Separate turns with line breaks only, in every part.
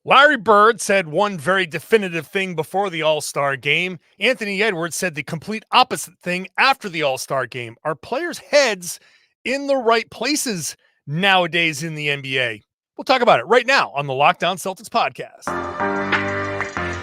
Larry Bird said one very definitive thing before the All-Star game. Anthony Edwards said the complete opposite thing after the All-Star game. Are players' heads in the right places nowadays in the NBA? We'll talk about it right now on the Locked On Celtics podcast.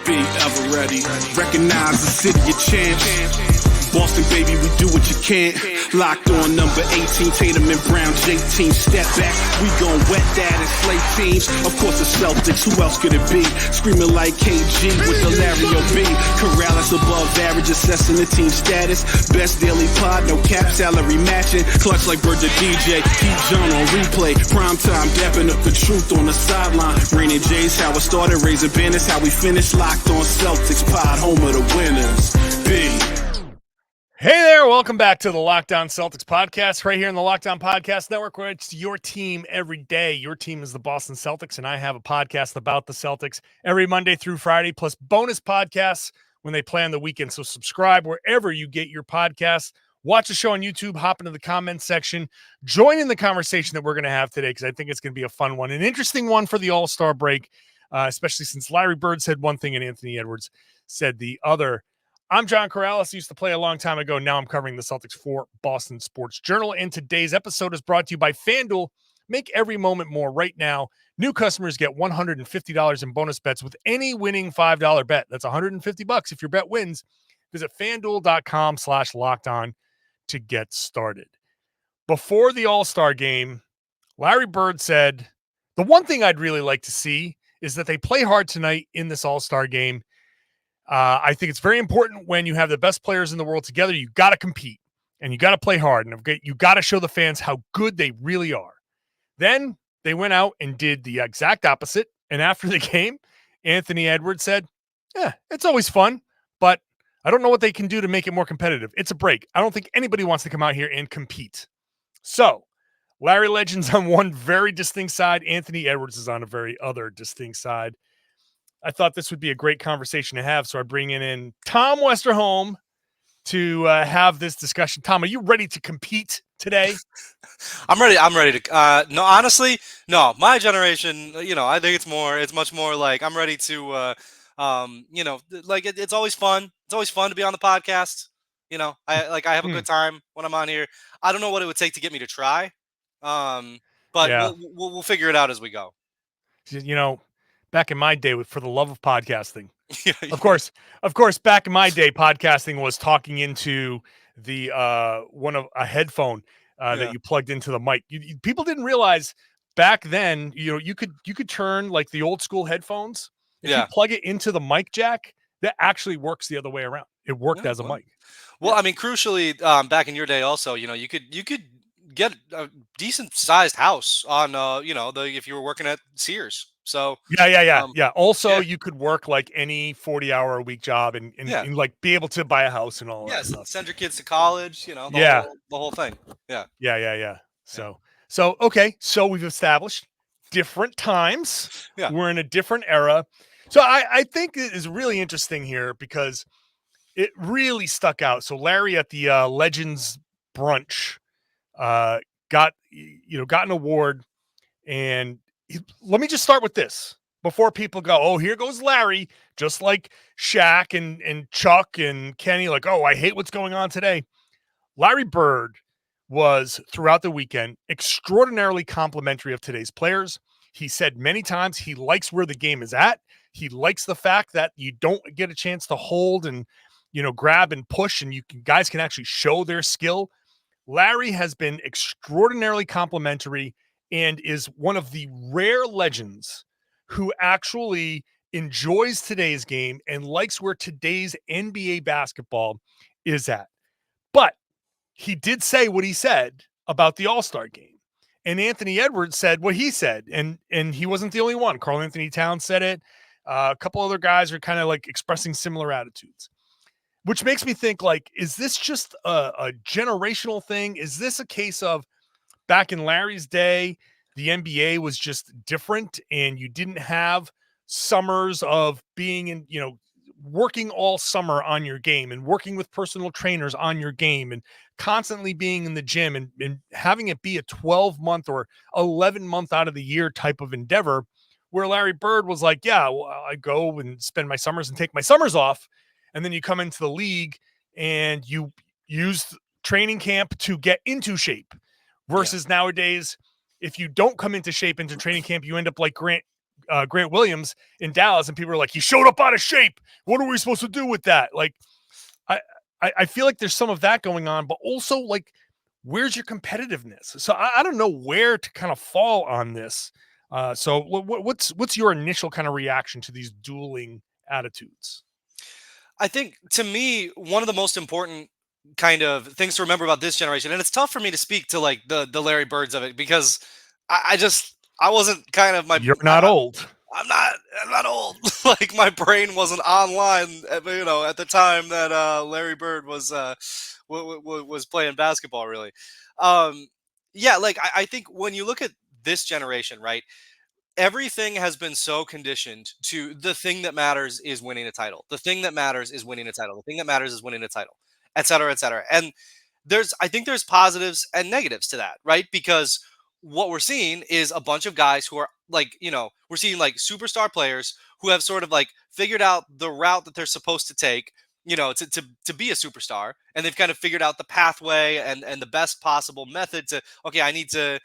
Be ever ready. Recognize the city of champs. Boston, baby, we do what you can't. Locked on number 18, Tatum and Brown, J-team, step back. We gon' wet that and slay teams. Of course, the Celtics, who else could it be? Screaming like KG with the Larry O.B. Karalis above average, assessing the team status. Best daily pod, no cap, salary matching. Clutch like Bird the DJ, keep John on replay. Prime time, dapping up the truth on the sideline. Raining J's, how it started, raising banners, how we finished. Locked on Celtics pod, home of the winners. B.
Hey there, welcome back to the Locked On Celtics podcast, right here in the Locked On Podcast Network, where it's your team every day. Your team is the Boston Celtics, and I have a podcast about the Celtics every Monday through Friday, plus bonus podcasts when they play on the weekend. So subscribe wherever you get your podcasts. Watch the show on YouTube, hop into the comments section, join in the conversation that we're going to have today, because I think it's going to be a fun one, an interesting one for the All-Star break, especially since Larry Bird said one thing and Anthony Edwards said the other. I'm John Karalis. Used to play a long time ago. Now I'm covering the Celtics for Boston Sports Journal. And today's episode is brought to you by FanDuel. Make every moment more right now. New customers get $150 in bonus bets with any winning $5 bet. That's $150 if your bet wins. Visit FanDuel.com/lockedon to get started. Before the All-Star game, Larry Bird said, the one thing I'd really like to see is that they play hard tonight in this All-Star game. I think it's very important when you have the best players in the world together. You got to compete and you got to play hard, and you got to show the fans how good they really are. Then they went out and did the exact opposite. And after the game, Anthony Edwards said, yeah, it's always fun, but I don't know what they can do to make it more competitive. It's a break. I don't think anybody wants to come out here and compete. So Larry Legend's on one very distinct side. Anthony Edwards is on a very other distinct side. I thought this would be a great conversation to have, so I bring in Tom Westerholm to have this discussion. Tom, are you ready to compete today?
I'm ready to. No, honestly, no. My generation, I think it's much more like I'm ready to. It's always fun. It's always fun to be on the podcast. I have a good time when I'm on here. I don't know what it would take to get me to try, but yeah. We'll figure it out as we go.
Back in my day, for the love of podcasting, of course, back in my day, podcasting was talking into the a headphone that you plugged into the mic. People didn't realize back then, you could turn like the old school headphones. If you plug it into the mic jack, that actually works the other way around. It worked as a mic.
Well, I mean, crucially, back in your day, also, you could get a decent sized house on, if you were working at Sears. So
yeah. Also, you could work like any 40-hour-a-week job and like be able to buy a house and all that stuff.
Send your kids to college, the whole thing.
Yeah. So okay. So we've established different times. Yeah. We're in a different era. So I think it is really interesting here because it really stuck out. So Larry at the Legends brunch got an award, and let me just start with this before people go, oh, here goes Larry, just like Shaq and Chuck and Kenny, like, oh, I hate what's going on today. Larry Bird was, throughout the weekend, extraordinarily complimentary of today's players. He said many times he likes where the game is at. He likes the fact that you don't get a chance to hold and, grab and push, and guys can actually show their skill. Larry has been extraordinarily complimentary and is one of the rare legends who actually enjoys today's game and likes where today's NBA basketball is at. But he did say what he said about the All-Star game. And Anthony Edwards said what he said. And he wasn't the only one. Karl Anthony Towns said it. A couple other guys are kind of like expressing similar attitudes, which makes me think, like, is this just a generational thing? Is this a case of back in Larry's day, the NBA was just different and you didn't have summers of being in, working all summer on your game and working with personal trainers on your game and constantly being in the gym and having it be a 12-month or 11-month out of the year type of endeavor, where Larry Bird was like, yeah, well, I go and spend my summers and take my summers off. And then you come into the league and you use training camp to get into shape versus nowadays, if you don't come into shape into training camp, you end up like Grant Williams in Dallas. And people are like, he showed up out of shape. What are we supposed to do with that? Like, I feel like there's some of that going on, but also like, where's your competitiveness? So I don't know where to kind of fall on this. So what's your initial kind of reaction to these dueling attitudes?
I think, to me, one of the most important kind of things to remember about this generation, and it's tough for me to speak to like the Larry Birds of it, because I wasn't kind of
You're not old.
I'm not old. Like, my brain wasn't online, at the time that Larry Bird was playing basketball, really. Like, I think when you look at this generation, right, everything has been so conditioned to the thing that matters is winning a title. The thing that matters is winning a title. The thing that matters is winning a title, et cetera, et cetera. And I think there's positives and negatives to that, right? Because what we're seeing is a bunch of guys who are like, we're seeing like superstar players who have sort of like figured out the route that they're supposed to take, to be a superstar. And they've kind of figured out the pathway and the best possible method to, okay, I need to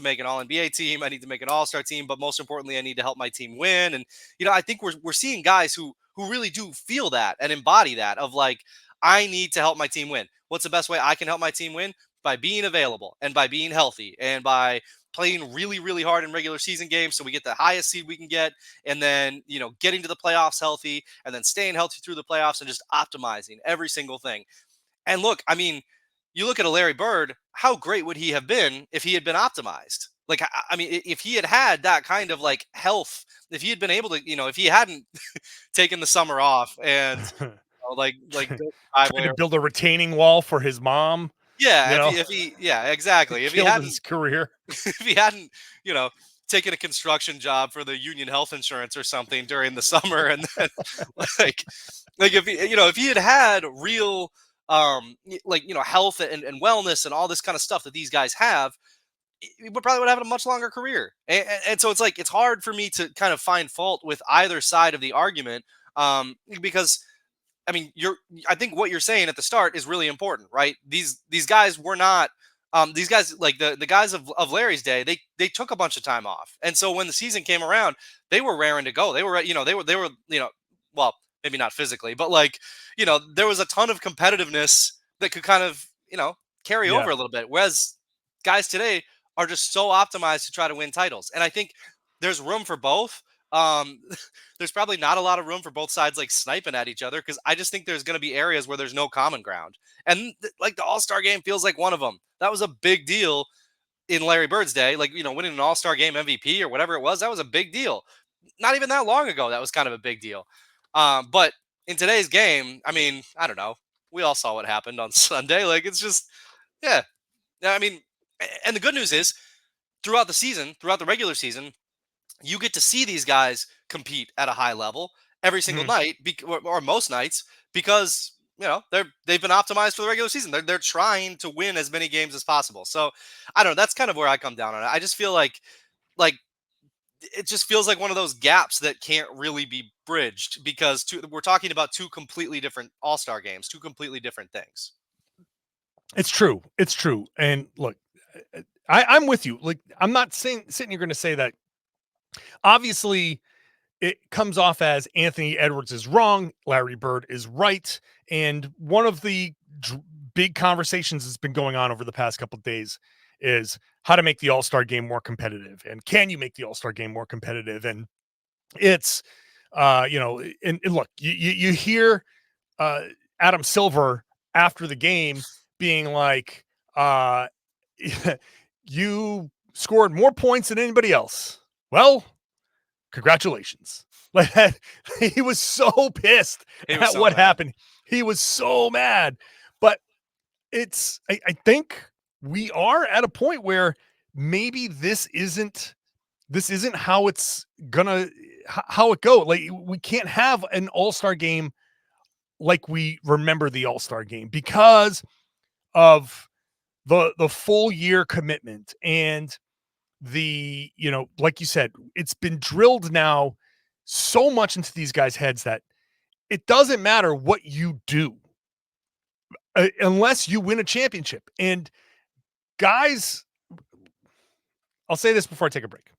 make an All-NBA team. I need to make an All-Star team. But most importantly, I need to help my team win. And, I think we're seeing guys who really do feel that and embody that of like, I need to help my team win. What's the best way I can help my team win? By being available and by being healthy and by playing really, really hard in regular season games so we get the highest seed we can get, and then, getting to the playoffs healthy and then staying healthy through the playoffs and just optimizing every single thing. And look, I mean, you look at a Larry Bird, how great would he have been if he had been optimized? Like, I mean, if he had that kind of like health, if he had been able to, if he hadn't taken the summer off and like
trying to build a retaining wall for his mom.
Yeah, yeah, exactly. If he hadn't
his career,
if he hadn't, taken a construction job for the union health insurance or something during the summer, and then like if he had real health and wellness and all this kind of stuff that these guys have, he probably would have a much longer career. And so it's like, it's hard for me to kind of find fault with either side of the argument, because I mean, I think what you're saying at the start is really important, right? These guys were not, these guys, like the guys of Larry's day, they took a bunch of time off. And so when the season came around, they were raring to go. They were, well, maybe not physically, but like, there was a ton of competitiveness that could kind of, carry over a little bit. Whereas guys today are just so optimized to try to win titles. And I think there's room for both. There's probably not a lot of room for both sides like sniping at each other, because I just think there's going to be areas where there's no common ground. And like the All-Star game feels like one of them. That was a big deal in Larry Bird's day, like, winning an All-Star game MVP or whatever it was. That was a big deal. Not even that long ago, that was kind of a big deal. But in today's game, I mean, I don't know. We all saw what happened on Sunday. Like, it's just, yeah. I mean, and the good news is throughout the regular season, you get to see these guys compete at a high level every single night, or most nights, because they've been optimized for the regular season. They're trying to win as many games as possible. So I don't know. That's kind of where I come down on it. I just feel like it just feels like one of those gaps that can't really be bridged, because we're talking about two completely different All-Star games, two completely different things.
It's true. And look, I'm with you. Like, I'm not sitting here going to say that. Obviously, it comes off as Anthony Edwards is wrong, Larry Bird is right. And one of the big conversations that's been going on over the past couple of days is how to make the All-Star game more competitive. And can you make the All-Star game more competitive? And it's, and look, you hear Adam Silver after the game being like, you scored more points than anybody else. Well, congratulations. Like, he was so pissed at what happened. He was so mad. But I think we are at a point where maybe this isn't how it's how it go. Like, we can't have an All-Star game like we remember the All-Star game, because of the full year commitment and like you said, it's been drilled now so much into these guys' heads that it doesn't matter what you do unless you win a championship. And guys, I'll say this before I take a break.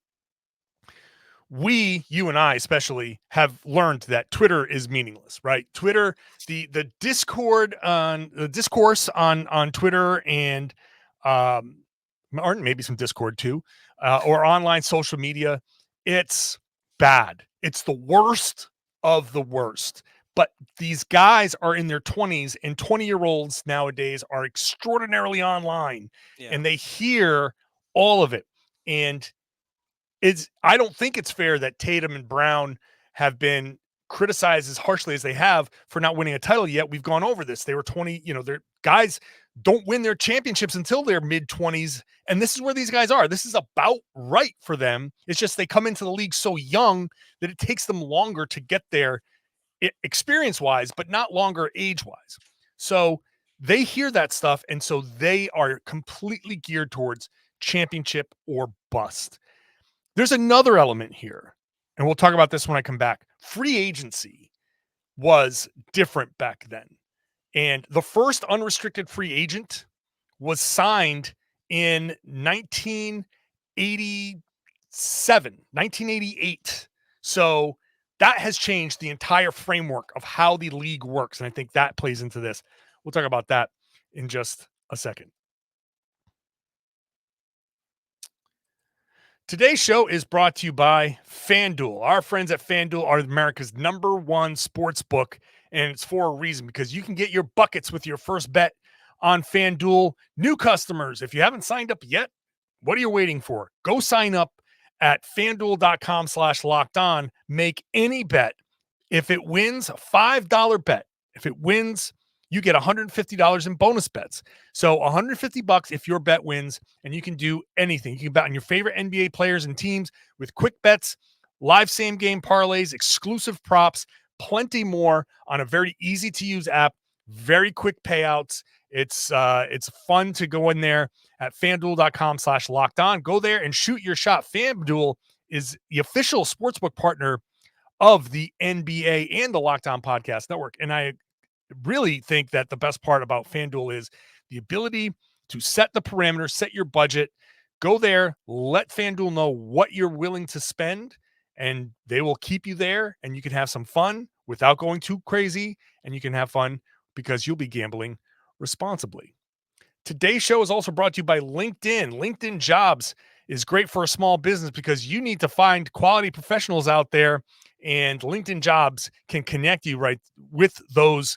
You and I especially, have learned that Twitter is meaningless, right? Twitter, the discourse on Twitter and or maybe some Discord too, or online social media, it's bad. It's the worst of the worst. But these guys are in their 20s, and 20-year-olds nowadays are extraordinarily online, and they hear all of it. And I don't think it's fair that Tatum and Brown have been criticized as harshly as they have for not winning a title yet. We've gone over this. They were 20, their guys don't win their championships until their mid-20s, and this is where these guys are. This is about right for them. It's just they come into the league so young that it takes them longer to get there experience-wise, but not longer age-wise. So they hear that stuff, and so they are completely geared towards championship or bust. There's another element here, and we'll talk about this when I come back. Free agency was different back then. And the first unrestricted free agent was signed in 1988. So that has changed the entire framework of how the league works. And I think that plays into this. We'll talk about that in just a second. Today's show is brought to you by FanDuel. Our friends at FanDuel are America's #1 sports book, and it's for a reason, because you can get your buckets with your first bet on FanDuel. New customers, if you haven't signed up yet, what are you waiting for? Go sign up at FanDuel.com/lockedon. Make any bet. If it wins, a $5 bet. If it wins, you get $150 in bonus bets. So $150 if your bet wins, and you can do anything. You can bet on your favorite NBA players and teams with quick bets, live same game parlays, exclusive props, plenty more on a very easy to use app, very quick payouts. It's fun to go in there at FanDuel.com/lockedon. Go there and shoot your shot. FanDuel is the official sportsbook partner of the NBA and the Locked On Podcast Network. And I really think that the best part about FanDuel is the ability to set the parameters, set your budget, go there, let FanDuel know what you're willing to spend, and they will keep you there, and you can have some fun without going too crazy, and you can have fun because you'll be gambling responsibly. Today's show is also brought to you by LinkedIn. LinkedIn Jobs is great for a small business because you need to find quality professionals out there, and LinkedIn Jobs can connect you right with those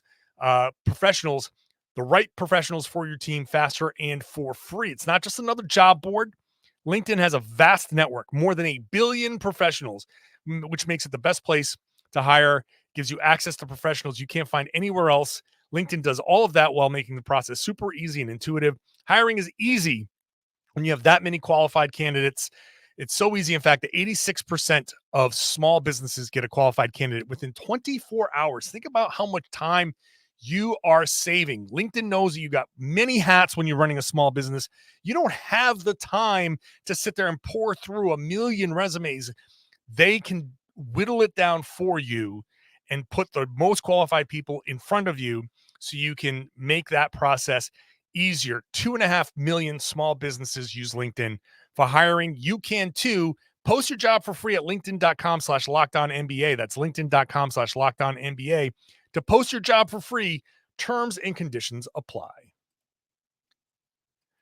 professionals, the right professionals for your team faster and for free. It's not just another job board. LinkedIn has a vast network, more than 1 billion professionals, which makes it the best place to hire, gives you access to professionals you can't find anywhere else. LinkedIn does all of that while making the process super easy and intuitive. Hiring is easy when you have that many qualified candidates. It's so easy, in fact, that 86% of small businesses get a qualified candidate within 24 hours. Think about how much time you are saving. LinkedIn knows that you got many hats when you're running a small business. You don't have the time to sit there and pour through 1 million resumes. They can whittle it down for you and put the most qualified people in front of you so you can make that process easier. 2.5 million small businesses use LinkedIn for hiring. You can too. Post your job for free at LinkedIn.com/LockedOnNBA. That's LinkedIn.com/LockedOnNBA. To post your job for free, terms and conditions apply.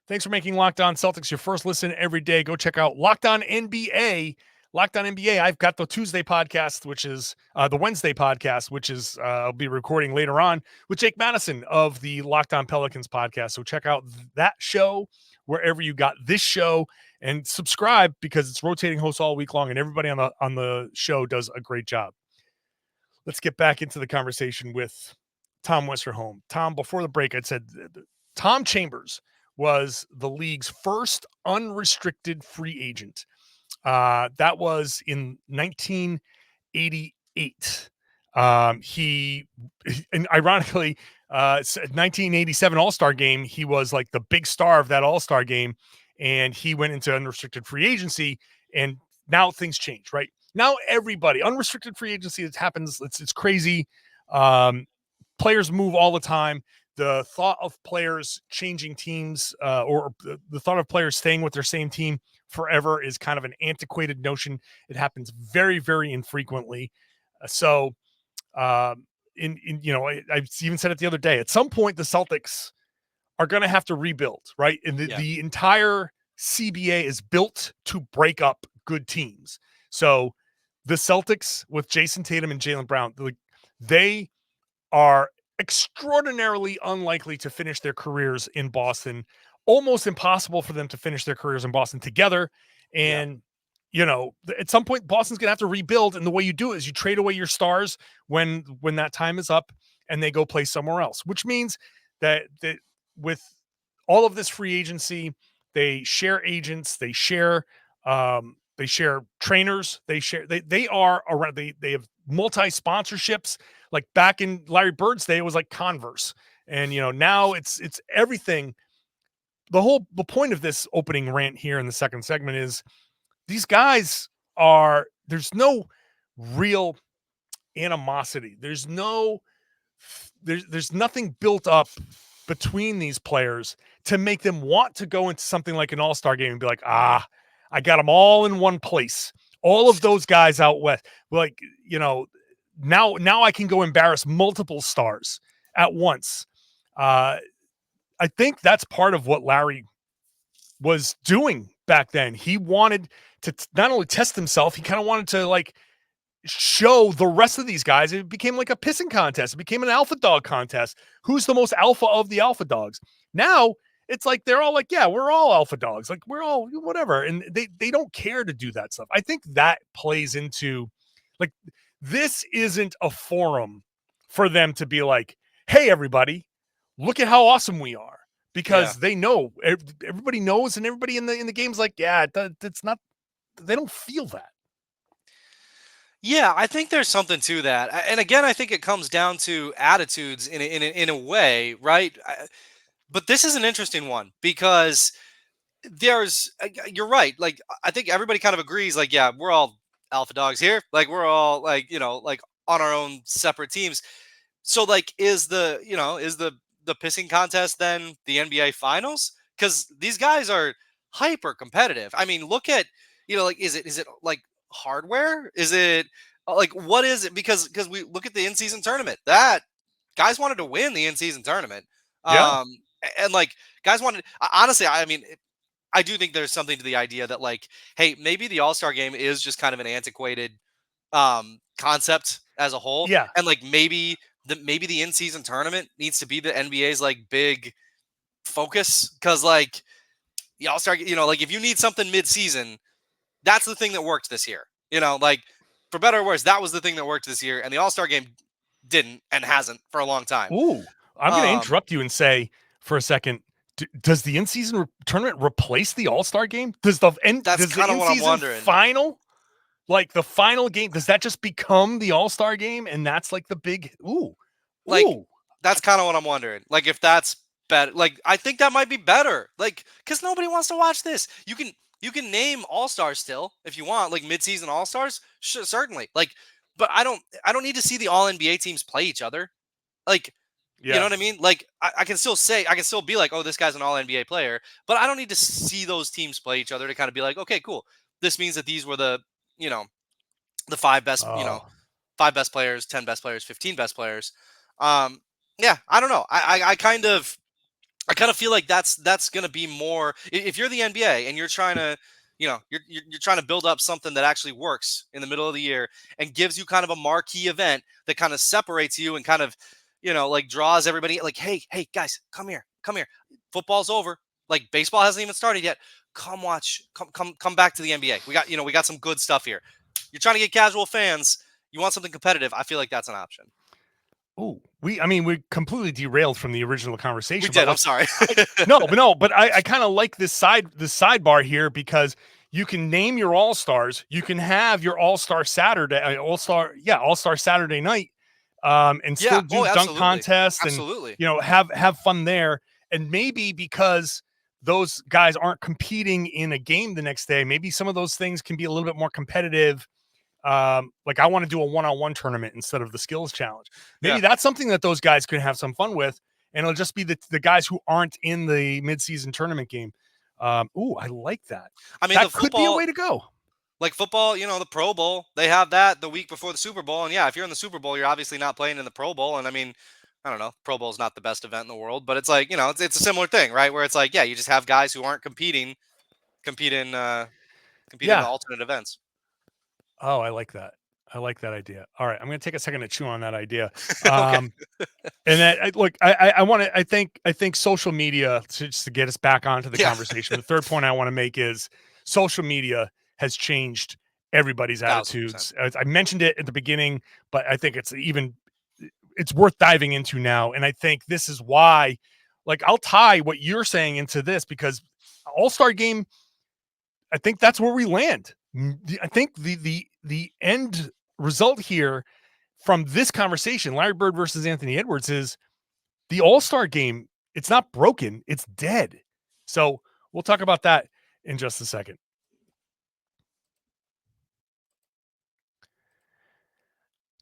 Thanks for making Locked On Celtics your first listen every day. Go check out Locked On NBA. Locked On NBA, I've got the Tuesday podcast, which is the Wednesday podcast, which is I'll be recording later on with Jake Madison of the Locked On Pelicans podcast. So check out that show wherever you got this show, and subscribe because it's rotating hosts all week long, and everybody on the show does a great job. Let's get back into the conversation with Tom Westerholm. Tom, before the break, I'd said Tom Chambers was the league's first unrestricted free agent. That was in 1988. And ironically, 1987 All-Star game, he was like the big star of that All-Star game. and he went into unrestricted free agency, and now things change, right? Now everybody, unrestricted free agency, it happens, it's crazy. Players move all the time. The thought of players changing teams or the thought of players staying with their same team forever is kind of an antiquated notion. It happens very, very infrequently. So, I even said it the other day, at some point, the Celtics are going to have to rebuild, right? And the entire CBA is built to break up good teams. So the Celtics with Jayson Tatum and Jaylen Brown, they are extraordinarily unlikely to finish their careers in Boston. Almost impossible for them to finish their careers in Boston together. And, at some point, Boston's going to have to rebuild. And the way you do it is you trade away your stars when that time is up and they go play somewhere else, which means that with all of this free agency, they share agents, they share trainers, they are around, they have multi-sponsorships. Like back in Larry Bird's day, it was like Converse. And, now it's everything. The point of this opening rant here in the second segment is these guys there's no real animosity. There's nothing built up between these players to make them want to go into something like an all-star game and be like, I got them all in one place. All of those guys out west. Like, now I can go embarrass multiple stars at once. I think that's part of what Larry was doing back then. He wanted to not only test himself, he kind of wanted to show the rest of these guys. It became like a pissing contest. It became an alpha dog contest. Who's the most alpha of the alpha dogs? Now it's like they're all like, yeah, we're all alpha dogs. Like we're all whatever. And they don't care to do that stuff. I think that plays into this isn't a forum for them to be like, hey, everybody, look at how awesome we are. Because they know, everybody knows, and everybody in the game's like, it's not, they don't feel that.
Yeah, I think there's something to that. And again, I think it comes down to attitudes in a way, right? But this is an interesting one because you're right. Like, I think everybody kind of agrees, like, yeah, we're all alpha dogs here. Like, we're all on our own separate teams. So is the pissing contest then the NBA finals? Because these guys are hyper competitive. I mean, look at, is it like hardware? Is it what is it? Because we look at the in-season tournament, that guys wanted to win the in-season tournament.
Yeah.
And guys wanted, honestly, I mean, I do think there's something to the idea that hey, maybe the All-Star game is just kind of an antiquated concept as a whole.
Yeah.
And maybe the in-season tournament needs to be the NBA's big focus, because the All-Star, if you need something mid-season, that's the thing that worked this year. For better or worse, that was the thing that worked this year, and the All-Star game didn't and hasn't for a long time.
Ooh, I'm going to interrupt you and say for a second, does the in-season tournament replace the All-Star game? That's kind of what I'm wondering. Final? The final game, does that just become the All-Star game? And that's the big,
that's kind of what I'm wondering. If that's better, I think that might be better. Because nobody wants to watch this. You can name All-Stars still if you want, mid-season All-Stars. Sure, certainly. But I don't need to see the All-NBA teams play each other. You know what I mean? I can still be like, oh, this guy's an All-NBA player, but I don't need to see those teams play each other to kind of be like, okay, cool. This means that these were the five best, 5 best players, 10 best players, 15 best players. Yeah, I don't know. I kind of feel like that's going to be more, if you're the NBA and you're trying to, you're trying to build up something that actually works in the middle of the year and gives you kind of a marquee event that kind of separates you and kind of, draws everybody hey guys, come here. Football's over. Baseball hasn't even started yet. Come watch, come back to the NBA. We got some good stuff here. You're trying to get casual fans. You want something competitive. I feel like that's an option.
Oh, we completely derailed from the original conversation.
We did. I'm sorry.
But I kind of like this sidebar here because you can name your All-Stars. You can have your All-Star Saturday, All-Star Saturday night, and still do dunk contests and, have fun there. And maybe because those guys aren't competing in a game the next day. Maybe some of those things can be a little bit more competitive. Like I want to do a one-on-one tournament instead of the skills challenge. Maybe that's something that those guys can have some fun with, and it'll just be the guys who aren't in the midseason tournament game. I like that.
I mean,
that could be a way to go.
Like football, the Pro Bowl, they have that the week before the Super Bowl. And yeah, if you're in the Super Bowl, you're obviously not playing in the Pro Bowl. And I mean, I don't know, Pro Bowl is not the best event in the world, but it's like, it's a similar thing, right? Where it's like, yeah, you just have guys who aren't compete in the alternate events.
Oh, I like that. I like that idea. All right, I'm going to take a second to chew on that idea.
Okay.
And that, look, I want to. I think social media, just to get us back onto the conversation. The third point I want to make is social media has changed everybody's attitudes.
1,000%.
I mentioned it at the beginning, but I think it's worth diving into now. And I think this is why, like, I'll tie what you're saying into this, because All-Star game, I think that's where we land. I think the end result here from this conversation, Larry Bird versus Anthony Edwards, is the All-Star game. It's not broken, it's dead. So we'll talk about that in just a second.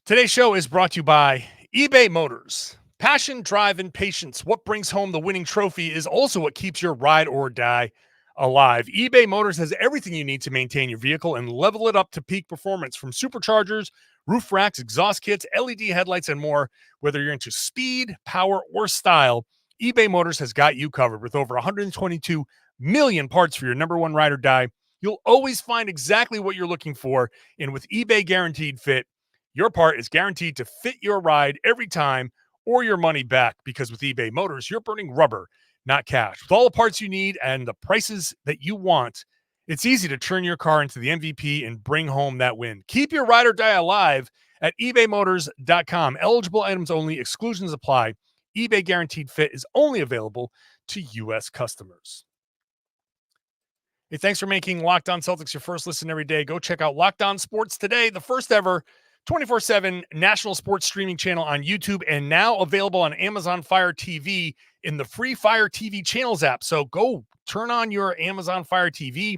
Today's show is brought to you by eBay Motors. Passion, drive, and patience. What brings home the winning trophy is also what keeps your ride or die alive. eBay Motors has everything you need to maintain your vehicle and level it up to peak performance, from superchargers, roof racks, exhaust kits, LED headlights, and more. Whether you're into speed, power, or style, eBay Motors has got you covered. With over 122 million parts for your number one ride or die, you'll always find exactly what you're looking for. And with eBay Guaranteed Fit, your part is guaranteed to fit your ride every time, or your money back, because with eBay Motors, you're burning rubber, not cash. With all the parts you need and the prices that you want, it's easy to turn your car into the MVP and bring home that win. Keep your ride or die alive at ebaymotors.com. Eligible items only. Exclusions apply. eBay Guaranteed Fit is only available to U.S. customers. Hey, thanks for making Locked On Celtics your first listen every day. Go check out Locked On Sports Today, the first ever 24/7 national sports streaming channel on YouTube, and now available on Amazon Fire TV in the free Fire TV channels app. So go turn on your Amazon Fire TV.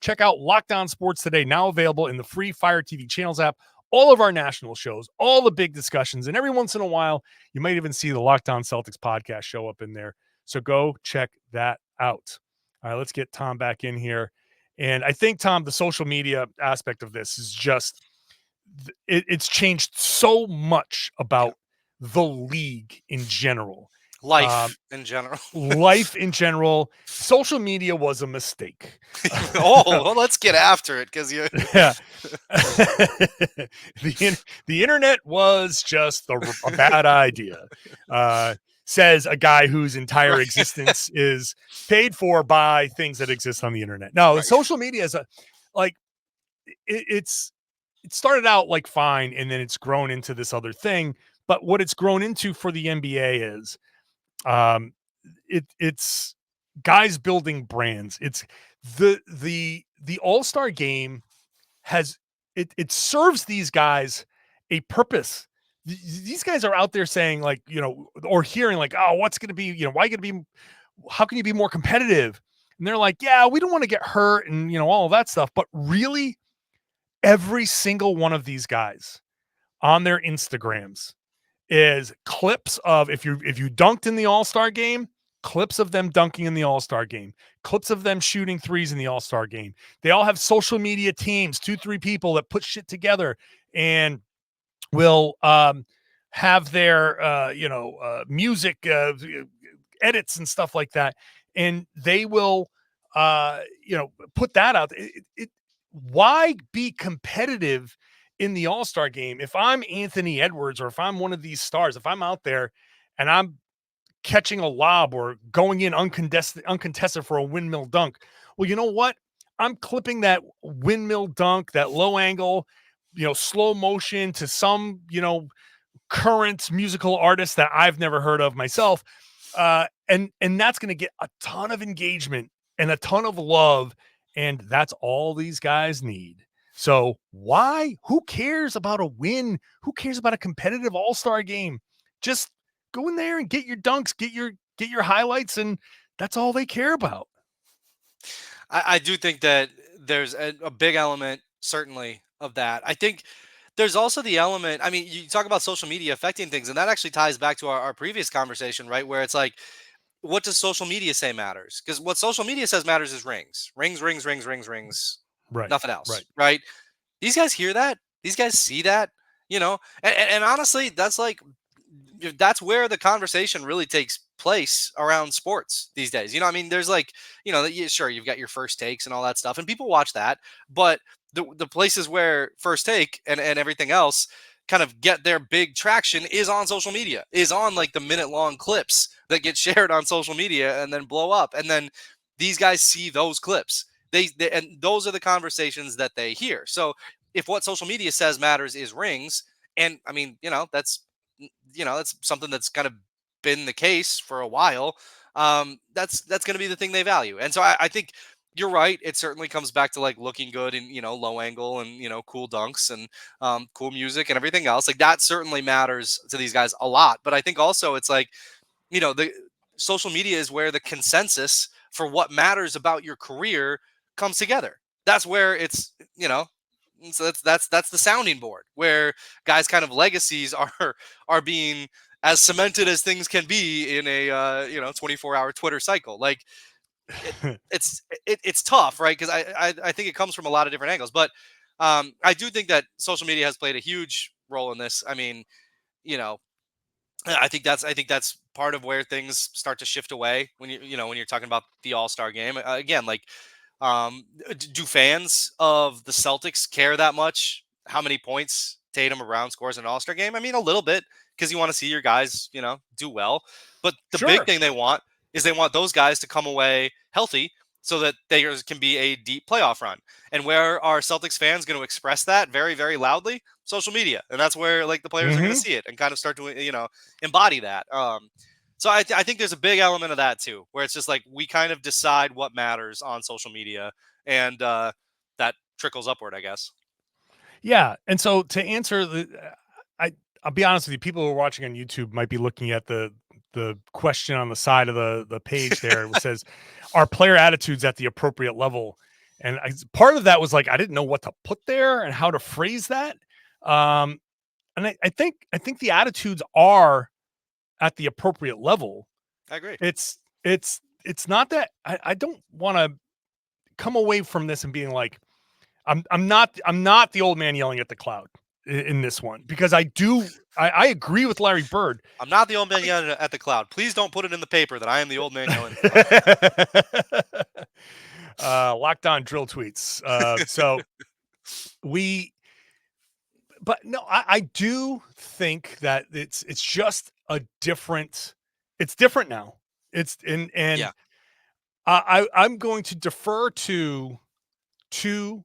Check out Locked On Sports Today, now available in the free Fire TV channels app. All of our national shows, all the big discussions, and every once in a while, you might even see the Locked On Celtics podcast show up in there. So go check that out. All right, let's get Tom back in here. And I think, Tom, the social media aspect of this is just, it's changed so much about the league in general.
Life in general.
Life in general. Social media was a mistake.
Well, let's get after it, because
yeah. The internet was just a bad idea. Says a guy whose entire existence is paid for by things that exist on the internet. No, social media is it started out like fine, and then it's grown into this other thing. But what it's grown into for the NBA is it's guys building brands. It's the All-Star game it serves these guys a purpose. These guys are out there saying, like, or hearing like, oh, what's going to be, how can you be more competitive? And they're like, yeah, we don't want to get hurt and, all of that stuff. But really, every single one of these guys on their Instagrams is clips of, if you dunked in the All-Star game, clips of them dunking in the All-Star game, clips of them shooting threes in the All-Star game. They all have social media teams, 2-3 people that put shit together and will have their music edits and stuff like that, and they will put that out. Why be competitive in the All-Star game if I'm Anthony Edwards, or if I'm one of these stars, if I'm out there and I'm catching a lob or going in uncontested for a windmill dunk? Well, you know what? I'm clipping that windmill dunk, that low angle, slow motion to some, current musical artist that I've never heard of myself. And that's going to get a ton of engagement and a ton of love. And that's all these guys need. So why? Who cares about a win? Who cares about a competitive All-Star game? Just go in there and get your dunks, get your highlights, and that's all they care about.
I do think that there's a big element, certainly, of that. I think there's also the element. I mean, you talk about social media affecting things, and that actually ties back to our previous conversation, right? Where it's like, what does social media say matters? Because what social media says matters is rings, rings, rings, rings, rings, rings,
Right.
nothing else, right? These guys hear that. These guys see that, and honestly, that's where the conversation really takes place around sports these days. I mean, there's like, sure, you've got your first takes and all that stuff, and people watch that, but the places where first take and everything else kind of get their big traction is on social media, is on like the minute long clips that get shared on social media and then blow up. And then these guys see those clips. They and those are the conversations that they hear. So if what social media says matters is rings, and I mean, that's something that's kind of been the case for a while. That's going to be the thing they value. And so I think you're right. It certainly comes back to like looking good and, low angle and, cool dunks and cool music and everything else. Like that certainly matters to these guys a lot. But I think also it's like, the social media is where the consensus for what matters about your career comes together. That's where it's, so that's the sounding board where guys' kind of legacies are being as cemented as things can be in a 24-hour Twitter cycle. Like it's tough, right? Because I think it comes from a lot of different angles, but I do think that social media has played a huge role in this. I mean, I think that's part of where things start to shift away when when you're talking about the All-Star game. Again, like do fans of the Celtics care that much how many points Tatum or Brown scores in an All-Star game? I mean, a little bit, because you want to see your guys, do well. But the big thing they want is they want those guys to come away healthy so that there can be a deep playoff run. And where are Celtics fans going to express that very, very loudly? Social media. And that's where like the players are going to see it and kind of start to, embody that. So I think there's a big element of that too, where it's just like we kind of decide what matters on social media, and that trickles upward, I guess.
Yeah, and so to answer I'll be honest with you, people who are watching on YouTube might be looking at the question on the side of the page there. It says, "Are player attitudes at the appropriate level?" And part of that was like I didn't know what to put there and how to phrase that. And I think the attitudes are at the appropriate level.
I agree.
It's not that I don't want to come away from this and being like, I'm not the old man yelling at the cloud in this one, because I agree with Larry Bird.
I'm not the old man yelling at the cloud. Please don't put it in the paper that I am the old man yelling at the
cloud. Locked on drill tweets. But no, I do think that it's just it's different now.
Yeah.
I'm going to defer to two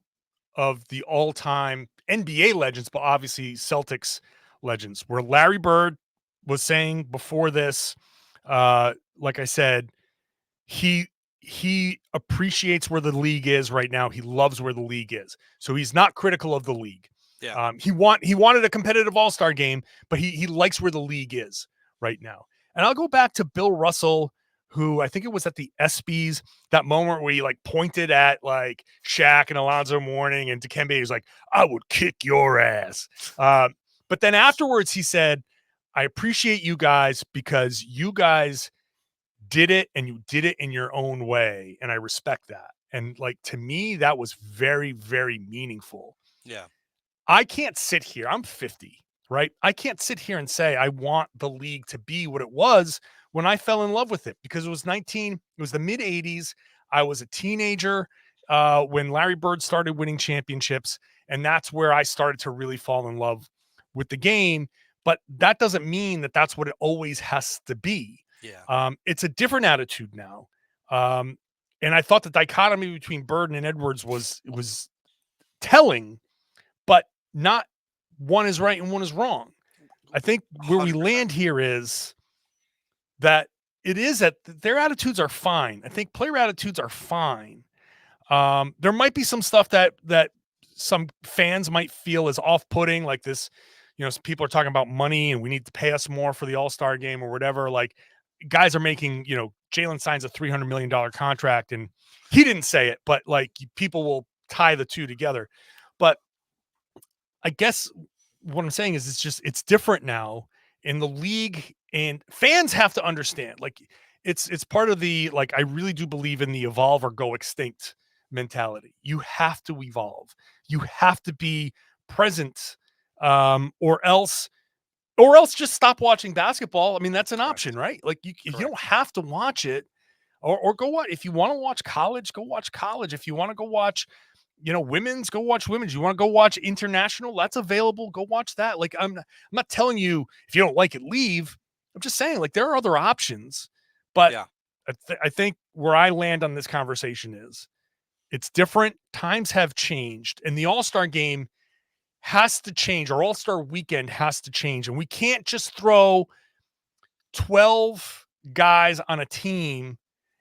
of the all-time NBA legends, but obviously Celtics legends, where Larry Bird was saying before this, like I said, he appreciates where the league is right now. He loves where the league is. So he's not critical of the league.
Yeah.
He wanted a competitive all-star game, but he likes where the league is right now. And I'll go back to Bill Russell, who I think it was at the ESPYs, that moment where he like pointed at like Shaq and Alonzo Mourning and Dikembe. He was like, "I would kick your ass." But then afterwards he said, "I appreciate you guys because you guys did it and you did it in your own way. And I respect that." And like, to me, that was very, very meaningful.
Yeah.
I can't sit here. I'm 50, right? I can't sit here and say I want the league to be what it was when I fell in love with it, because it was the mid 80s. I was a teenager when Larry Bird started winning championships. And that's where I started to really fall in love with the game. But that doesn't mean that that's what it always has to be.
Yeah.
It's a different attitude now. And I thought the dichotomy between Bird and Edwards was telling, but not one is right and one is wrong. I think where 100%. We land here is that it is that their attitudes are fine. I think player attitudes are fine. There might be some stuff that some fans might feel is off-putting, like this, some people are talking about money and we need to pay us more for the All-Star game or whatever. Like, guys are making, Jaylen signs a $300 million contract, and he didn't say it, but like people will tie the two together. But I guess what I'm saying is it's different now in the league, and fans have to understand, like it's part of the, like, I really do believe in the evolve or go extinct mentality. You have to evolve. You have to be present, or else just stop watching basketball. I mean, that's an option, right? Like you don't have to watch it, or go watch. If you want to watch college, go watch college. If you want to go watch, women's, go watch women's. You want to go watch international, that's available. Go watch that. Like, I'm not telling you if you don't like it, leave. I'm just saying, like, there are other options. But
Yeah.
I think where I land on this conversation is it's different. Times have changed, and the All-Star game has to change. Our All-Star weekend has to change, and we can't just throw 12 guys on a team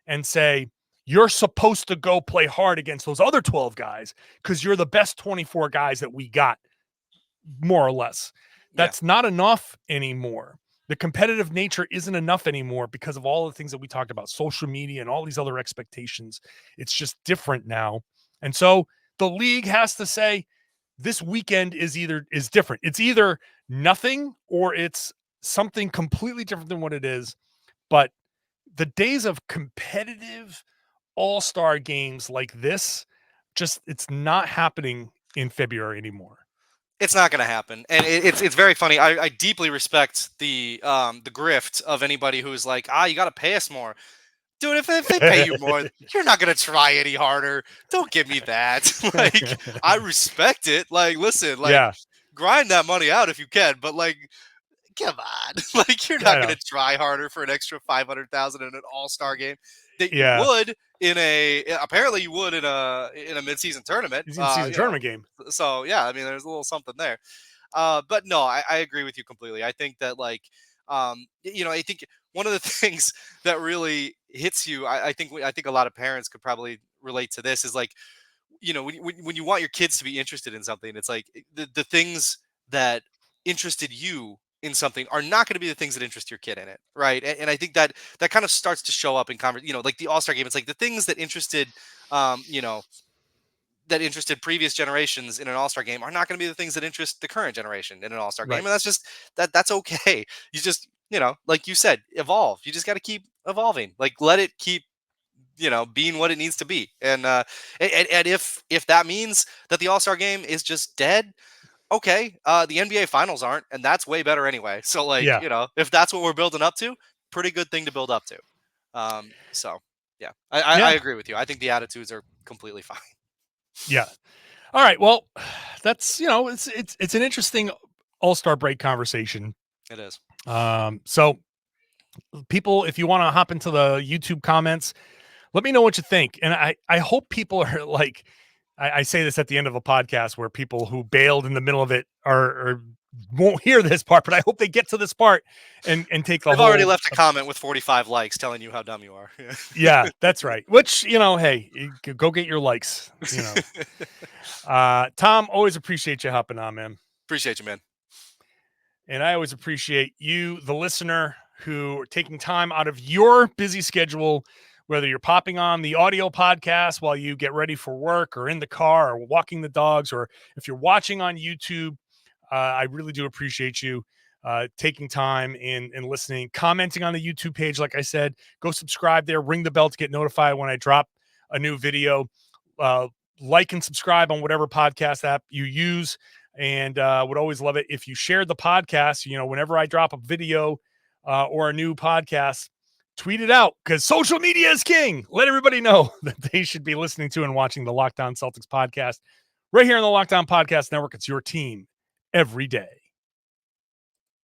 and say, you're supposed to go play hard against those other 12 guys because you're the best 24 guys that we got, more or less. That's not enough anymore. The competitive nature isn't enough anymore because of all the things that we talked about, social media and all these other expectations. It's just different now. And so the league has to say, this weekend is different. It's either nothing or it's something completely different than what it is. But the days of competitive all-star games like this, it's not happening in February anymore.
It's not going to happen, and it's very funny. I deeply respect the grift of anybody who's like, you got to pay us more, dude. If they pay you more, you're not going to try any harder. Don't give me that. Like, I respect it. Like, listen, like, grind that money out if you can, but like, come on, like, you're not going to try harder for an extra $500,000 in an all-star game that you would apparently you would in a midseason tournament.
Tournament game.
So yeah, I mean, there's a little something there. But no, I agree with you completely. I think that, like, I think one of the things that really hits you, I think a lot of parents could probably relate to this, is like, when you want your kids to be interested in something, it's like the things that interested you in something are not going to be the things that interest your kid in it, right? And I think that kind of starts to show up in like the All-Star game. It's like the things that interested, that interested previous generations in an All-Star game are not going to be the things that interest the current generation in an All-Star game, and that's just that's okay. You just, like you said, evolve. You just got to keep evolving. Like, let it keep, being what it needs to be. And if that means that the All-Star game is just dead, okay, the NBA finals aren't, and that's way better anyway. So, like, if that's what we're building up to, pretty good thing to build up to. So yeah, I agree with you. I think the attitudes are completely fine.
Yeah. All right. Well, that's, it's an interesting All-Star break conversation.
It is.
So people, if you want to hop into the YouTube comments, let me know what you think. And I hope people are like, I say this at the end of a podcast where people who bailed in the middle of it are won't hear this part, but I hope they get to this part and take the
I've already left a comment with 45 likes telling you how dumb you are.
Yeah, that's right. Which, hey, go get your likes. Tom, always appreciate you hopping on, man.
Appreciate you, man.
And I always appreciate you, the listener, who are taking time out of your busy schedule, whether you're popping on the audio podcast while you get ready for work or in the car or walking the dogs, or if you're watching on YouTube. I really do appreciate you taking time and listening, commenting on the YouTube page. Like I said, go subscribe there, ring the bell to get notified when I drop a new video. Like and subscribe on whatever podcast app you use. And would always love it if you shared the podcast. Whenever I drop a video or a new podcast, tweet it out, because social media is king. Let everybody know that they should be listening to and watching the Locked On Celtics podcast right here on the Locked On Podcast Network. It's your team every day.